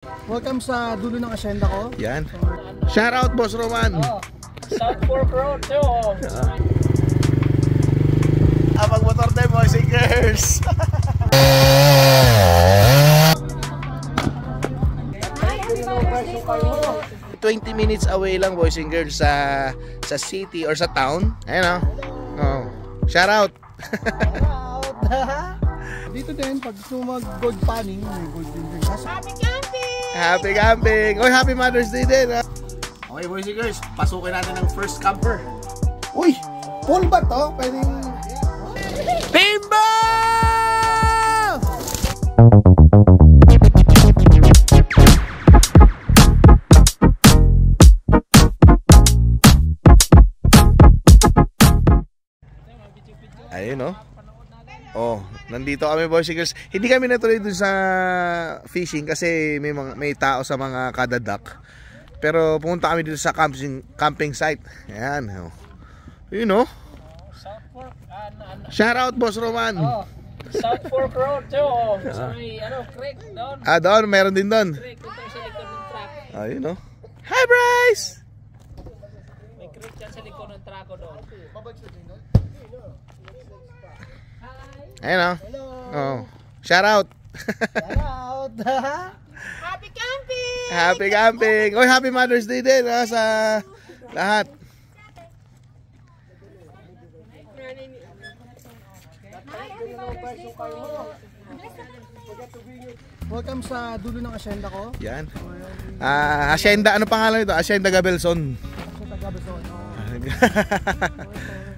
Welcome sa dulo ng asyenda ko. Yan. Shout out, Boss Roman. South Fork Road too. Abang motor tayo, boys and girls. Hi, 20 minutes away lang, boys and girls, sa city or sa town. Ayan o. Oh. Shout out. Dito din, pag gusto mo mag-gold panning, may gold din. Happy camping! Happy camping! Oy, happy Mother's Day din, ha? Okay, boys and girls, pasukin natin ang first camper. Uy! Full ba to? Pwedeng... Bimbo! Ayun, no? Oh, nandito kami, boys and girls. Hindi kami natuloy dun sa fishing kasi may tao sa mga kadadak. Pero pumunta kami dito sa camping site. Ayan, oh. Yun, no? South Fork, Shout out, Boss Roman. South Fork Road too. Sa may creek doon. Doon, meron din doon. Creek dito sa likod ng truck. Ayun, no? Hi, Bryce! May creek dyan sa likod ng truck doon. Ayun, no? Oh. Shout out. Shout out! Happy camping! Happy camping! Oy, happy Mother's Day din, ha, sa lahat. Welcome sa dulo ng asyenda ko. Yan. Hacienda, ano pangalan ito? Hacienda Gabelson. Sa Tagabazon.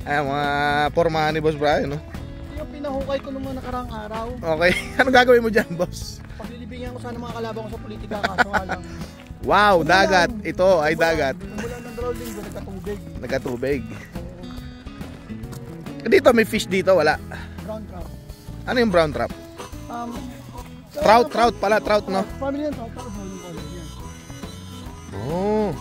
Ay, mga pormahan ni Boss Brian, no? Yung pinahukay ko nung mga nakarang araw. Okay. Ano gagawin mo dyan, boss? Paglilibingan ko sana mga kalaban ko sa politika, kaso nga lang. Wow, dagat. Ito ay dagat. Mula ng rolling, nagkatubig. Nagkatubig. Dito may fish dito, wala. Brown trout. Ano yung brown trap? Trout pala, trout, no? Family yan, trout. Holding color yan. Oh.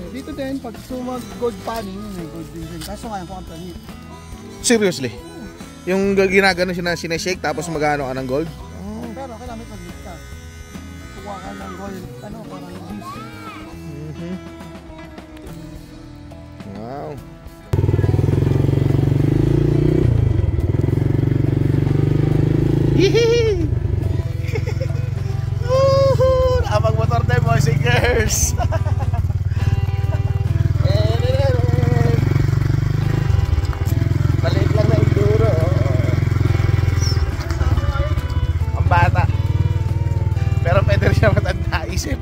Dito din, pag gusto mo mag-gold panning, may gold din. Kaso nga, kung ang planit. Seriously? Yung ginagano siya na sinashake tapos magano ka ng gold? Pero kailangan may pag-lit ka. Kukuha ka ng gold, parang beast. Wow. Hihihi! Woohoo! Abang motor tayo, boys and girls! Maliit lang na enduro. Ang bata. Pero pwede rin siya matanda isip.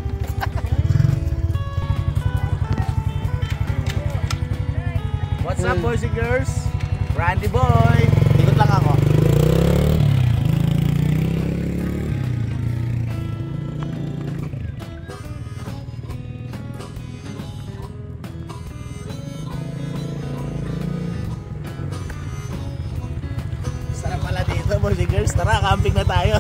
What's up, boys and girls? Randy boy! Ikot lang ako. Sarap pala dito, boys and girls. Tara, camping na tayo.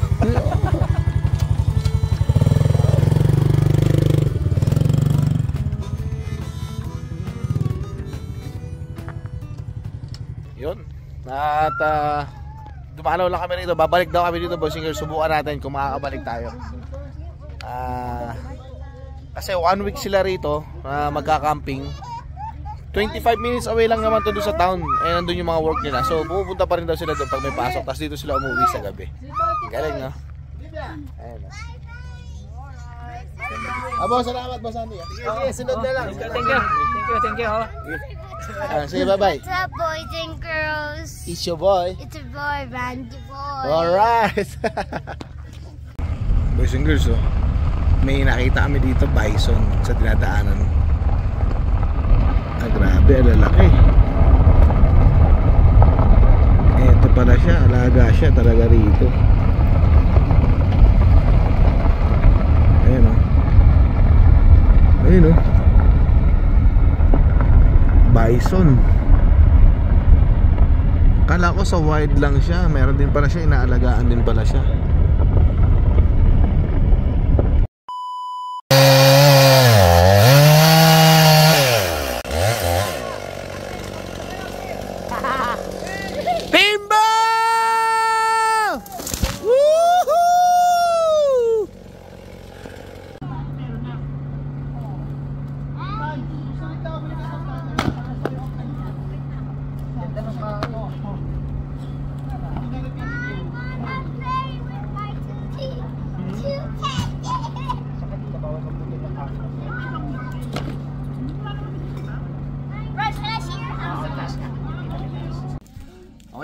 Yun. At dumalaw lang kami rito. Babalik daw kami dito, boys and girls. Subukan natin kung makakabalik tayo. Kasi 1 week sila rito magka-camping. 25 minutes away lang naman to doon sa town. Eh, nandun yung mga work nila. So, pupunta pa rin daw sila doon pag may pasok. Tapos dito sila umuwi sa gabi. Galing, no? Ayun, no? Abo, salamat, Boss Andy. Sige, sunod na lang. Thank you. Sige, bye-bye. What's up, boys and girls? It's your boy. It's a boy, Randy boy. Alright. Boys and girls, oh. May nakita kami dito, bison, sa dinadaanan. Grabe, lalaki. Eto pala siya, alaga siya talaga rito. Ayun, oh. Ayun, oh. Bison. Kala ko sa wild lang siya. Meron din pala siya, inaalagaan din pala siya. Bimbo!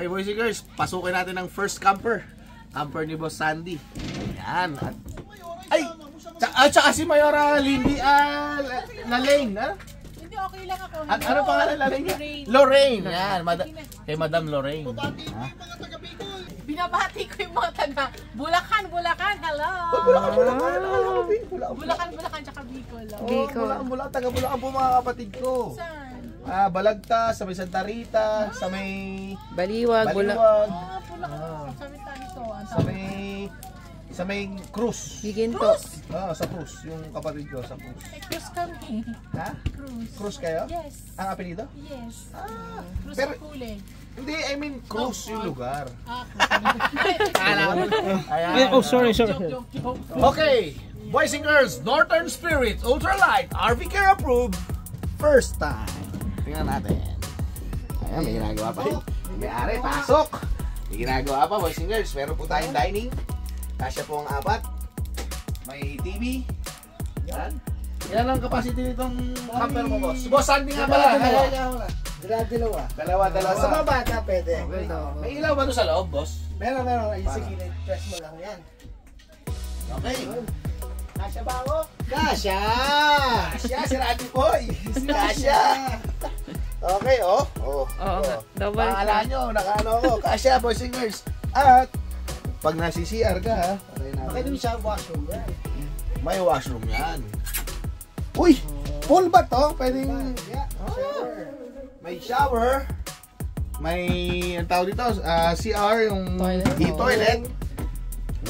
Okay, boys and girls, pasukin natin ang first camper. Camper ni Boss Sandy. Yan. Ay! Tsaka si Mayora Lindy, Lalaine, ha? Hindi, okay lang ako. Ano pangalan Lalaine? Lorraine. Yan, kay Madam Lorraine. Ha? Binabati ko yung mga taga Bulacan, hello! Bulacan, tsaka Bicol. Bulacan, taga Bulacan po mga kapatid ko. Saan? Balagta, sa may Santa Rita, sa may Baliwag. Bulacan. Sa may Cruz. Giginto. Sa Cruz, yung kapatid ko sa Cruz. Cruz kami. Ha? Cruz. Cruz kayo? Yes. Ang apelido? Yes. Cruz pero- Kulay. Hindi, I mean Cruz yung lugar. Sorry. Joke. Okay, boys and girls, Northern Spirit Ultralight RV Care approved. First time. Tingnan natin. Ayan, may ginagawa pa. May-ari, pasok. May ginagawa pa, boys and girls. Meron po tayong dining. Kasya po ang 4. May TV. Yan. Ilan ang capacity nitong camper mo, boss? Boss, Sandy nga pala. Dalawa. Sa mga bata, pwede. Okay. May ilaw ba doon sa loob, boss? Meron. Ay, sige, press mo lang yan. Okay. Kasya ba ako? Kasya! Kasya, si Randy Boy! Si Kasya! Okay, oh. Oo nga. Double Pakala nyo, nakaano ako. Kasya, boys and girls. At, pag nasi-CR ka, ha? Okay din siya, washroom yan. May washroom yan. Uy! Full ba to? Pwedeng... Yeah, shower. May shower. May, ang tawag dito, CR, yung toilet.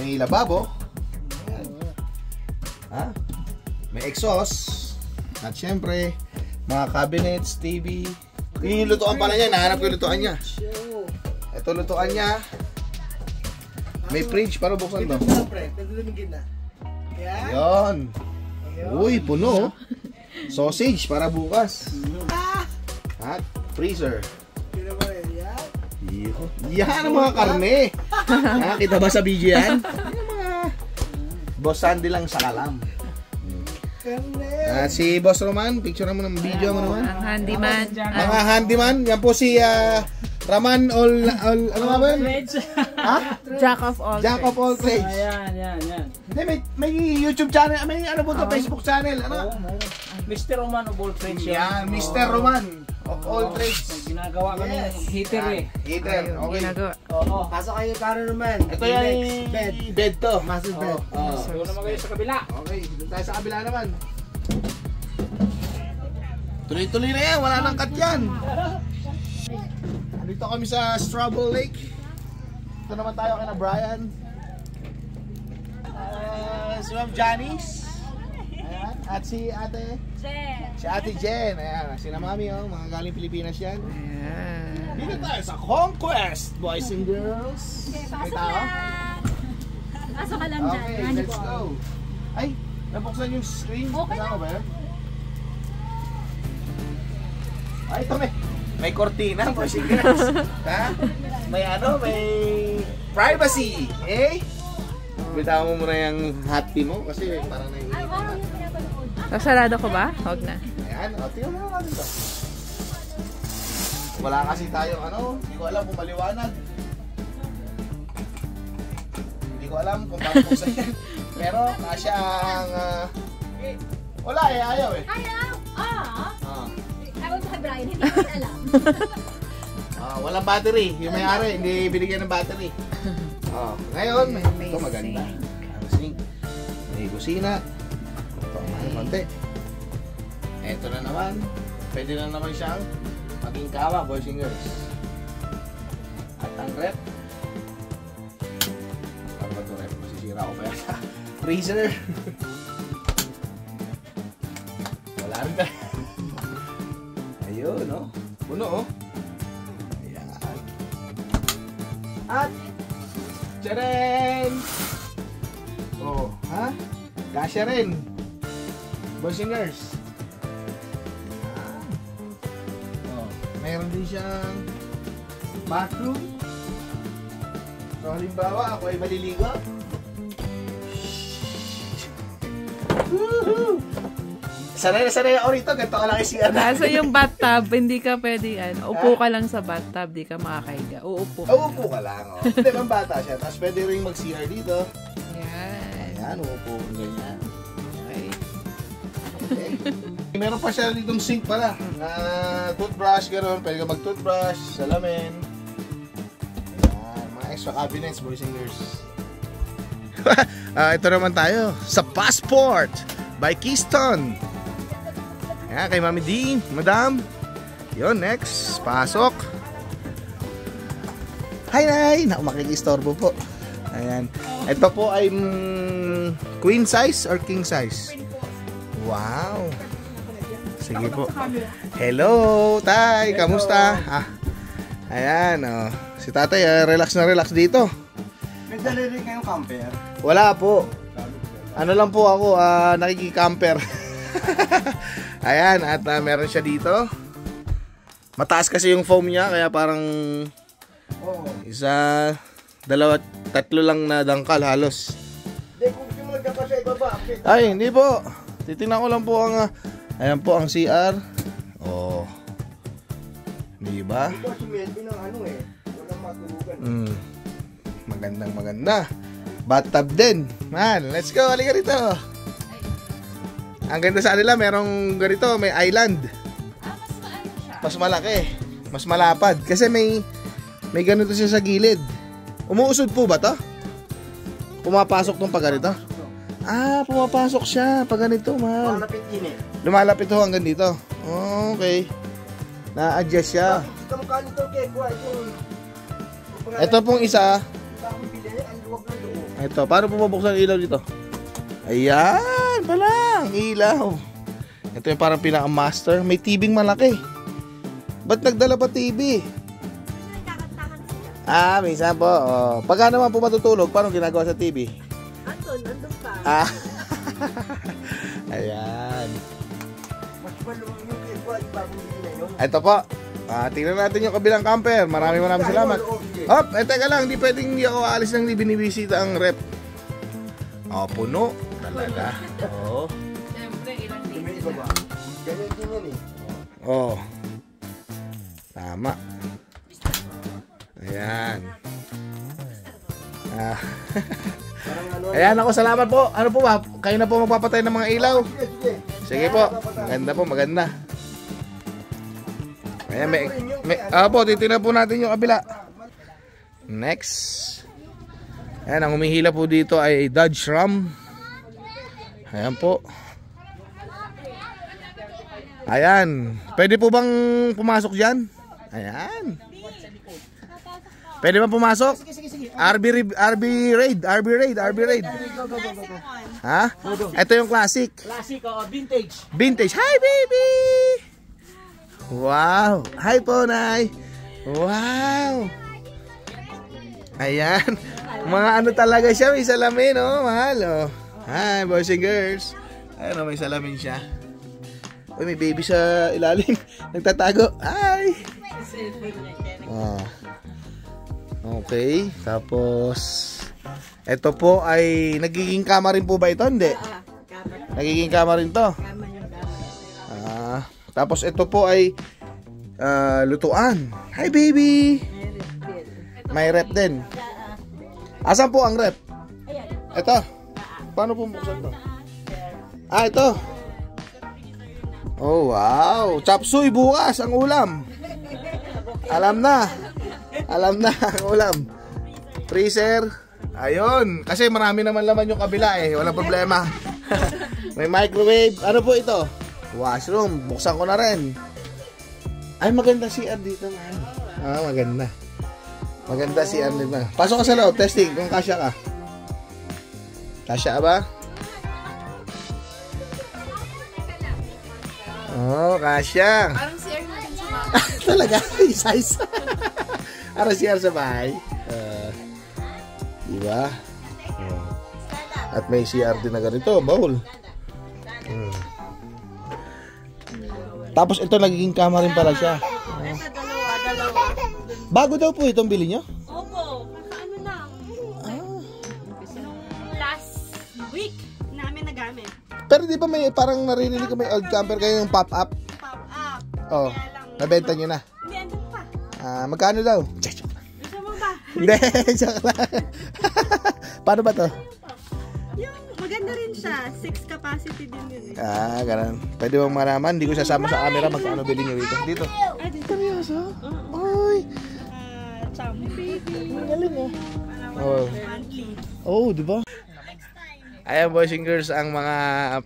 May lababo. Ayan. Ha? May exhaust. At syempre, mga cabinets, TV. Yung lutuan pala niya, nahanap ko yung lutuan niya. Ito lutuan niya. May fridge, para buksan to. Nagdudumigin na. Yan. Yan. Uy, puno. Sausage para bukas. At freezer. Yan ang mga karne. Kita ba sa video yan? Yan mga Boss Sandy lang sa kalam. Si Boss Roman, picture mo ng video mo naman. Ang handyman. Mga handyman, yan po si Raman ano nga ba yun? Ha? Jack of all Jack of all trades. Yan. Hindi, may YouTube channel, may ano po to, Facebook channel. Ano? Mr. Roman of all trades. Yan, Mr. Roman of all trades. Ginagawa kami ng heater eh. Heater, okay. ginagawa. Oo. Pasok kayo para naman. Ito yung bed to. Master bed. Doon naman kayo sa kabila. Okay, dito tayo sa kabila naman. Tuloy-tuloy na yan, wala nang cut yan. Dito kami sa Strawbell Lake. Ito naman tayo kay na Brian. Si Ma'am Janice. Ayan. At si Ate Jen. Si Ate Jen. Ayan. Sila Mami, oh, mga galing Pilipinas yan. Ayan. Dito tayo sa Conquest, boys and girls. May tao? Pasok ka lang Okay, let's go. Ay, nabuksan yung screen. Okay Kasama ba yun? Ay, ito may cortina, boys and girls. Ha? May may privacy. Eh? Bitawan mo muna yung hot tea mo kasi parang naiinit. Sarado ko ba? Huwag na. Ayan, tingnan mo natin ito. Wala kasi tayo, hindi ko alam kung maliwanag. Hindi ko alam kung paano kung saan. Pero, kasya ang... wala ayaw eh. Ayaw? Ewan ko kay Brian, hindi ko alam. Walang battery. Yung may-ari, hindi binigyan ng battery. Ngayon, ito maganda. Ang sink. May kusina. Ito, may konti. Ito na naman. Pwede na naman siyang maging kawa, boys and girls. At ang rep. Ano ba ito rep? Masisira ko pa yata. Freezer. Wala rin ka. Ayun, no? Puno, oh. Ayan. At, tcharan! Oh, ha? Kasya rin. Boys and girls. Oh, mayroon din siyang bathroom. So, halimbawa, ako ay maliligo. Sanay na sanay ako rito. Ganito ka lang yung CR na. Kaso yung bathtub, hindi ka pwede, upo ka lang sa bathtub, di ka makakahiga. Uupo ka. Uupo ka lang. Oh. Hindi, mang bata siya. Tapos pwede rin mag-CR dito. Yan. Ayan, uupo. Ganyan. Okay. Okay. Meron pa siya ditong sink pala. Na toothbrush, gano'n. Pwede ka mag-toothbrush, salamin. Ayan, mga extra cabinets, boys and girls. Ito naman tayo sa Passport by Keystone. Ayan, kay Mami D, Madam. Yun, next. Pasok. Hi, Nay! Naku, makikistorbo po. Ayan. Ito po ay queen size or king size? Wow. Sige po. Hello, Tay. Kamusta? Ayan, oh. Si Tatay, relax na relax dito. May dali rin kayong camper. Wala po. Ano lang po ako, nakikicamper. Ayan, at meron siya dito. Mataas kasi yung foam niya, kaya parang isa, dalawa, tatlo lang na dangkal halos. Hindi, kung sumulga pa sa ibaba. Ay, hindi po. Titingnan ko lang po ang, ayan po ang CR. Oh. Di ba? Ito si Melvin ng ano eh. Walang matulugan. Magandang maganda. Bathtub din. Man, let's go. Halika rito. Ang ganda sa kanila, merong ganito, may island. Mas malaki. Mas malapad. Kasi may ganito siya sa gilid. Umuusod po ba to? Pumapasok tong pag ganito? Pumapasok siya pag ganito, man. Malapit din eh. Lumalapit ho hanggang dito. Okay. Na-adjust siya. Kamukha nito kay Kuya. Ito pong isa. Ito, paano po mabuksan ang ilaw dito? Ayan, pala, ang ilaw. Ito yung parang pinaka-master. May TV malaki. Ba't nagdala pa TV? Minsan po. Oh. Pagka naman po matutulog, paano ginagawa sa TV? Andun pa. Ayan. Mas maluwang yung kay Kuya. Bagong hindi na yun. Ito po. Tingnan natin yung kabilang camper. Maraming salamat. Hop, teka lang. Hindi pwedeng hindi ako aalis nang binibisita ang rep. Puno. Talaga. Oo. Siyempre, ilang May iba ba? Ganyan din yan eh. Oo. Tama. Ayan. Parang ano. Ayan ako, salamat po. Ano po ba? Kayo na po magpapatay ng mga ilaw. Sige. Sige po. Maganda po, maganda. Ayan, po, titignan po natin yung kabila. Next. Ayan, ang humihila po dito ay Dodge Ram. Ayan po. Ayan. Pwede po bang pumasok dyan? Ayan. Pwede bang pumasok? RB Raid. Ha? Ito yung classic. Classic, vintage. Vintage. Hi, baby! Wow! Hi po, Nay! Wow! Ayan. Mga ano talaga siya. May salamin, oh. Mahal, oh. Hi, boys and girls. Ayan, oh, may salamin siya. Uy, may baby sa ilalim. Nagtatago. Hi! Okay. Tapos, ito po ay nagiging kama rin po ba ito? Hindi. Nagiging kama rin to. Tapos ito po ay lutuan. Hi, baby! May rep din. Asan po ang rep? Ito. Paano po buksan to? Ito. Oh, wow. Chop suey bukas ang ulam. Alam na ang ulam. Freezer. Ayun. Kasi marami naman laman yung kabila eh. Walang problema. May microwave. Ano po ito? Washroom. Buksan ko na rin. Ay, maganda CR dito, man. Maganda. Maganda CR dito. Pasok ka sa loob. Testing kung kasya ka. Kasya ba? Oh, kasya. Parang CR natin sa mga. Talaga? Size. Parang CR sa bahay. Diba? At may CR din na ganito. Bowl. Tapos ito nagiging kama rin pala siya. Dalawa. Bago daw po itong bili nyo? Opo, ano lang. Last week namin nagamit. Pero di ba may parang naririnig ko may old camper kayo yung pop-up? Pop-up. Oh, Kaya lang. nabenta nyo na. Hindi, andun pa. Magkano daw? Gusto mo ba? Hindi, joke lang. Paano ba to? Yung maganda rin siya. 6 capacity din yun eh. Ganun. Pwede bang malaman? Hindi ko sasama sa camera. Magkano bilhin nyo rito? Dito. Ay, dito. Seryoso? Ay. Chummy baby. Galing oh. Oh. Monthly. Oh, di ba? Ayan boys and girls, ang mga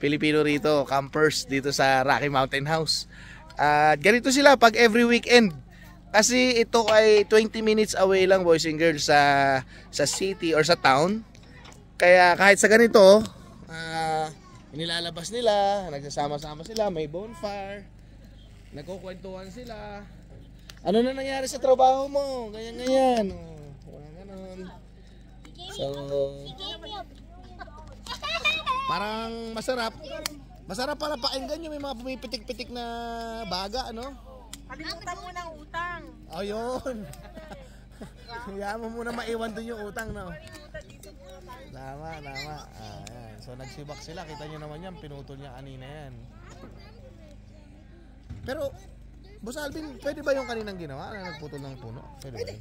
Pilipino rito, campers dito sa Rocky Mountain House. At ganito sila pag every weekend. Kasi ito ay 20 minutes away lang boys and girls sa city or sa town. Kaya kahit sa ganito, nilalabas nila, nagsasama-sama sila, may bonfire, nagkukwentuhan sila. Ano na nangyari sa trabaho mo? Ganyan-ganyan. Ganun. So, parang masarap. Masarap pala pakinggan yung may mga pumipitik-pitik na baga, ano? Kalimutan mo ng utang. Oh, yun. Kaya mo muna maiwan dun yung utang, no? Tama. Ayan. So, nagsibak sila. Kita nyo naman yan. Pinutol niya kanina yan. Pero, Boss Alvin, pwede ba yung kaninang ginawa na nagputol ng puno? Pwede.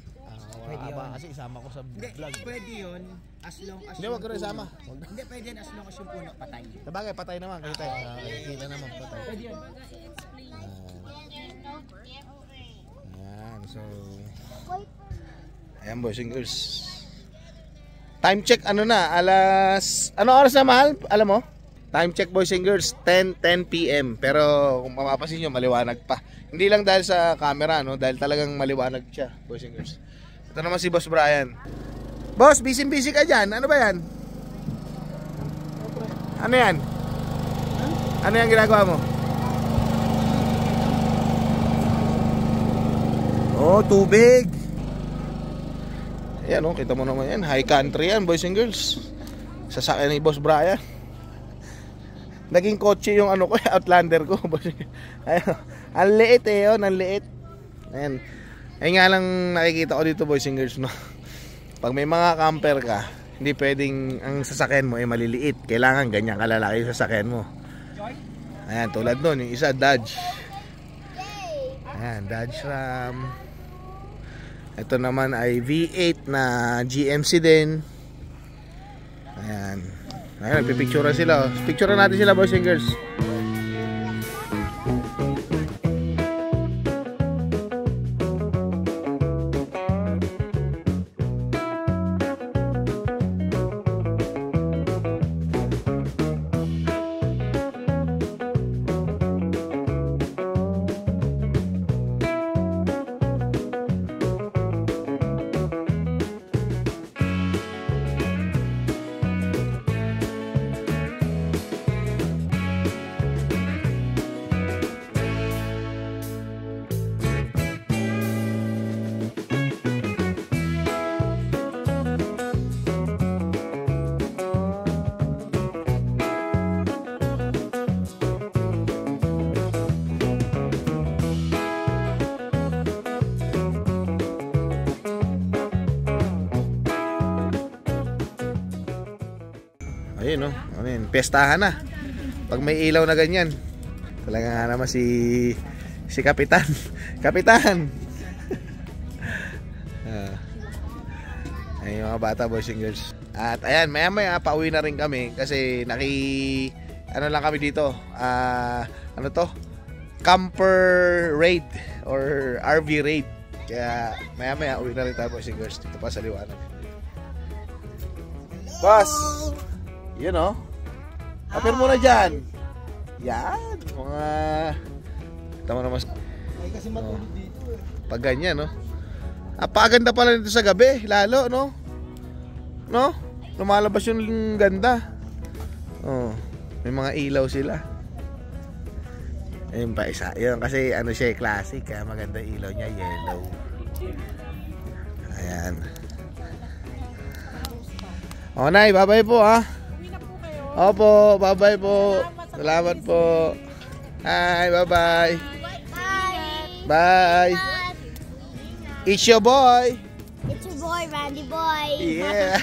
Pwede yun. Kasi isama ko sa vlog. Pwede yun as long as Hindi, wag ko rin isama. Hindi, pwede yun as long as yung puno patay. Sabagay, patay naman. Kasi tayo, kita naman patay. Pwede yun. Ayan, so... Ayan boys and girls. Time check, ano na? Ano oras na, mahal? Alam mo? Time check boys and girls, 10 p.m. Pero kung mapapansin nyo, maliwanag pa. Hindi lang dahil sa camera, no? Dahil talagang maliwanag siya, boys and girls. Ito naman si Boss Brian. Boss, busy ka dyan. Ano ba yan? Ano yan? Ano yung ginagawa mo? Oh, tubig. Ayan, oh, kita mo naman yan. High country yan, boys and girls. Sasakyan ni Boss Brian. Naging kotse yung ano ko, Outlander ko. Ayun, ang liit eh, yun, ang liit. Ayan. Ayun nga lang nakikita ko dito, boys and girls, no? Pag may mga camper ka, hindi pwedeng ang sasakyan mo ay maliliit. Kailangan ganyan kalalaki yung sasakyan mo. Ayan, tulad nun, yung isa, Dodge. Ayan, Dodge Ram. Ito naman ay V8 na GMC din. Ayan. Ayan, nagpipicture sila. Picture natin sila, boys and girls. Ayun, no? Ano yun? Pestahan na. Pag may ilaw na ganyan. Talaga nga naman si Kapitan. Kapitan! Ayun yung mga bata, boys and girls. At ayan, maya pauwi na rin kami. Kasi ano lang kami dito. Ano to? Camper raid. Or RV raid. Kaya maya uwi na rin tayo, boys and girls. Dito pa sa liwanag. Boss! Yun o. Apir mo na dyan. Yan. Mga... Tama naman. Ay, kasi matulog dito eh. Pag ganyan, no? Apaganda pala nito sa gabi. Lalo, no? No? Lumalabas yung ganda. Oh. May mga ilaw sila. Ayun pa isa. Yun kasi ano siya, classic. Kaya maganda ilaw niya. Yellow. Ayan. O, Nay. Bye-bye po, ha? Opo, bye-bye po. Salamat po. Hi, bye-bye. Bye. It's your boy. It's your boy, Randy Boy. Yeah.